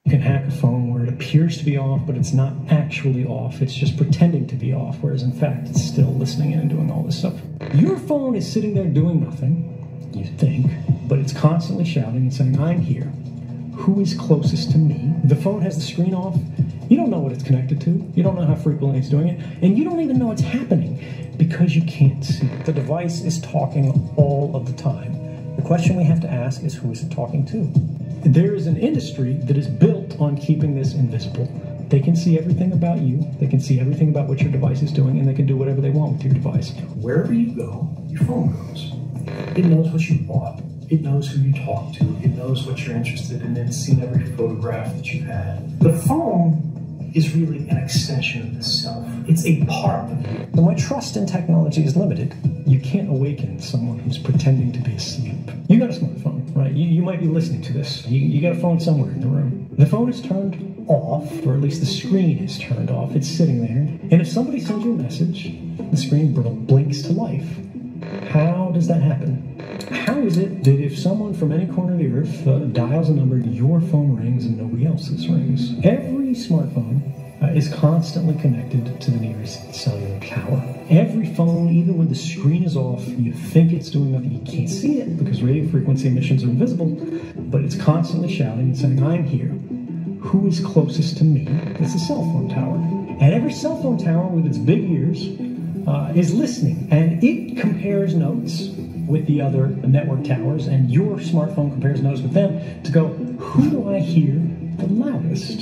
You can hack a phone where it appears to be off, but it's not actually off. It's just pretending to be off, whereas in fact it's still listening in and doing all this stuff. Your phone is sitting there doing nothing, you think, but it's constantly shouting and saying, I'm here. Who is closest to me? The phone has the screen off. You don't know what it's connected to. You don't know how frequently it's doing it. And you don't even know it's happening because you can't see it. The device is talking all of the time. The question we have to ask is, who is it talking to? There is an industry that is built on keeping this invisible. They can see everything about you. They can see everything about what your device is doing, and they can do whatever they want with your device. Wherever you go, your phone goes. It knows what you bought. It knows who you talk to. It knows what you're interested in. It's seen every photograph that you've had. The phone is really an extension of the self. It's a part of you. And when trust in technology is limited, you can't awaken someone who's pretending to be asleep. You got a smartphone, right? You might be listening to this. You got a phone somewhere in the room. The phone is turned off, or at least the screen is turned off. It's sitting there. And if somebody sends you a message, the screen blinks to life. How does that happen? How is it that if someone from any corner of the earth dials a number, your phone rings and nobody else's rings? Every smartphone is constantly connected to the nearest cellular tower. Every phone, even when the screen is off, you think it's doing nothing. You can't see it because radio frequency emissions are invisible, but it's constantly shouting and saying, I'm here. Who is closest to me? It's a cell phone tower. And every cell phone tower with its big ears is listening, and it compares notes with the other network towers, and your smartphone compares notes with them to go, who do I hear the loudest?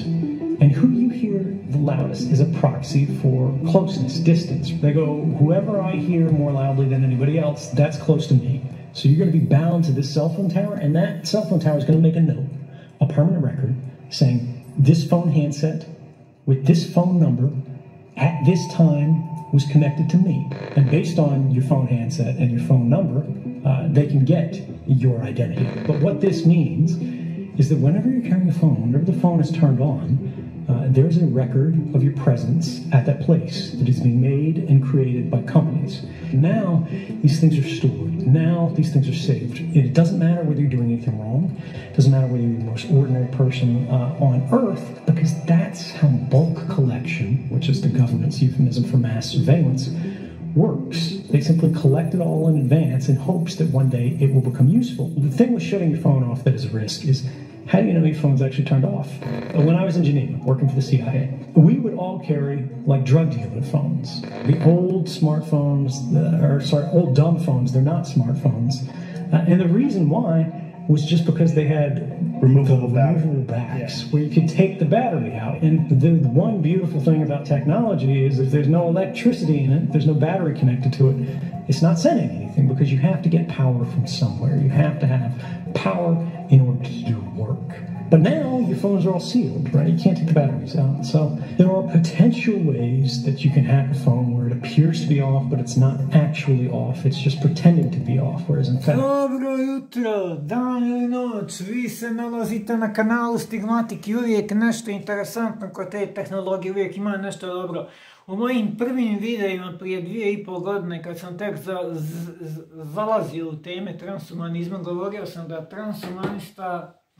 And who you hear the loudest is a proxy for closeness, distance. They go, whoever I hear more loudly than anybody else, that's close to me. So you're going to be bound to this cell phone tower, and that cell phone tower is going to make a note, a permanent record, saying this phone handset with this phone number at this time was connected to me. And based on your phone handset and your phone number, they can get your identity. But what this means is that whenever you're carrying a phone, whenever the phone is turned on, there's a record of your presence at that place that is being made and created by companies. Now, these things are stored. Now, these things are saved. It doesn't matter whether you're doing anything wrong. It doesn't matter whether you're the most ordinary person on Earth, because that's how bulk collection, which is the government's euphemism for mass surveillance, works. They simply collect it all in advance in hopes that one day it will become useful. The thing with shutting your phone off that is a risk is, how do you know your phone's actually turned off? When I was in Geneva, working for the CIA, we would all carry, like, drug dealer phones. The old smartphones, old dumb phones, they're not smartphones. And the reason why was just because they had removable backs, where you could take the battery out. And the one beautiful thing about technology is if there's no electricity in it, there's no battery connected to it, it's not sending anything, because you have to get power from somewhere. You have to have power in order to do work. But now your phones are all sealed, right? You can't take the batteries out. So there are potential ways that you can hack a phone where it appears to be off, but it's not actually off. It's just pretending to be off, whereas in fact... Dobro jutro, dan ili noć, vi se nalazite na kanalu Stigmatik i uvijek nešto interesantno kod te tehnologije, uvijek ima nešto dobro. U mojim prvim videima prije 2,5 godine, kad sam tek zalazio u teme transhumanizma, govorio sam da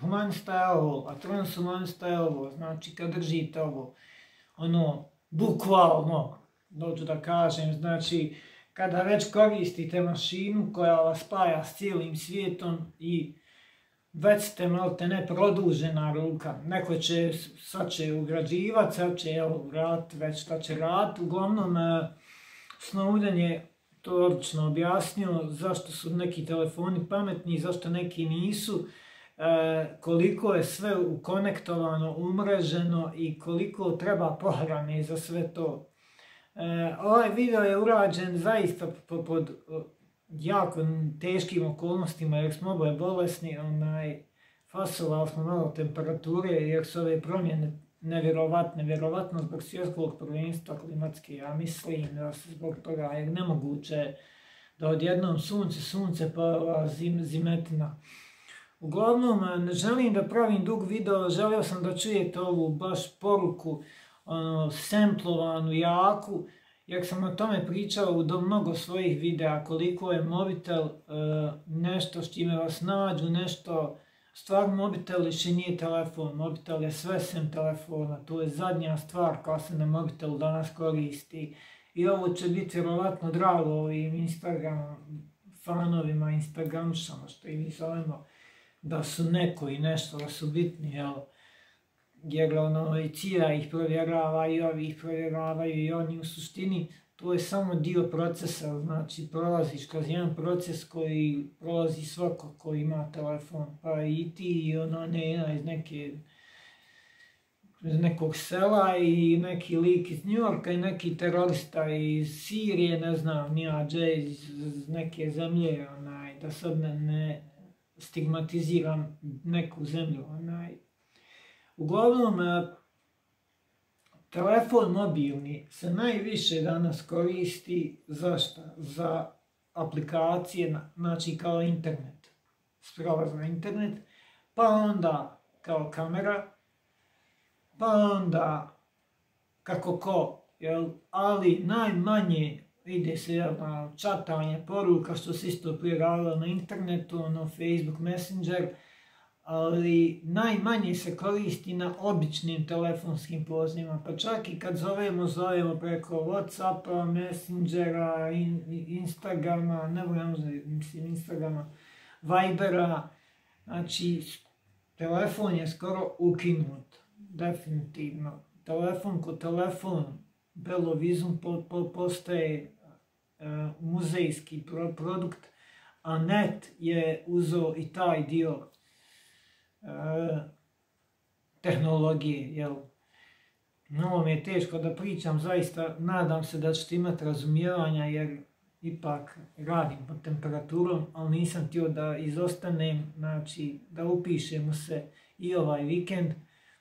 humanista je ovo, a transhumanista je ovo. Znači, kad držite ovo, ono, bukvalno, dođu da kažem, znači, kada već koristite mašinu koja vas spaja s cijelim svijetom i već ste malte ne produžena ruka. Neko će, sad će ugrađivati, sad će vratiti već šta će raditi. Uglavnom, Snowden je to odlično objasnio zašto su neki telefoni pametni, zašto neki nisu, koliko je sve ukonektovano, umreženo i koliko treba pohrane za sve to. Ovaj video je urađen zaista pod jako teškim okolnostima jer smo oboje bolesni, fasovali smo malo temperature jer su ove promjene nevjerovatno zbog svjetskog prvenstva klimatske. Ja mislim da se zbog toga je nemoguće da odjednom sunce pa zimetina. Uglavnom, ne želim da pravim dug video, želio sam da čujete ovu baš poruku, semplovanu, jaku, jer sam o tome pričao u mnogo svojih videa, koliko je mobitel nešto s čime vas nađu, nešto stvar mobitel više nije telefon, mobitel je sve sem telefona, to je zadnja stvar koja se na mobitelu danas koristi. I ovo će biti vjerovatno drago ovim Instagram fanovima, Instagramšama, što i mi zovemo, da su neko i nešto, da su bitni, jel? Jer i CIA ih provjerava i ovi ih provjeravaju i oni u suštini, to je samo dio procesa, znači prolaziš kroz jedan proces koji prolazi svako ko ima telefon, pa i ti i ona NETA iz nekog sela i neki lik iz Njujorka i neki terorista iz Sirije, ne znam, nijađe iz neke zemlje, da sad ne stigmatiziram neku zemlju. Uglavnom, telefon mobilni se najviše danas koristi za aplikacije, znači kao internet, prolaz na internet, pa onda kao kamera, pa onda kako ko, ali najmanje ide se na čatanje poruka, što se isto pojavilo na internetu, Facebook Messenger, ali najmanje se koristi na običnim telefonskim pozivima, pa čak i kad zovemo preko Whatsappa, Messengera, Instagrama, Instagrama, Vibera, znači telefon je skoro ukinut, definitivno. Telefon ko telefon, belovizum postaje muzejski produkt, a net je uzeo i taj dio tehnologije, jel? Ovo mi je teško da pričam, zaista nadam se da ćete imati razumijevanja jer ipak radim pod temperaturom, ali nisam htio da izostanem, znači da upišemo se i ovaj vikend.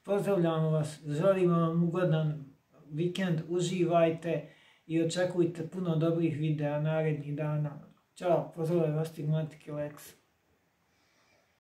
Pozdravljamo vas, želimo vam ugodan vikend, uživajte i očekujte puno dobrih videa narednih dana. Ćao, pozdravljam vas Stigmatik i Lex.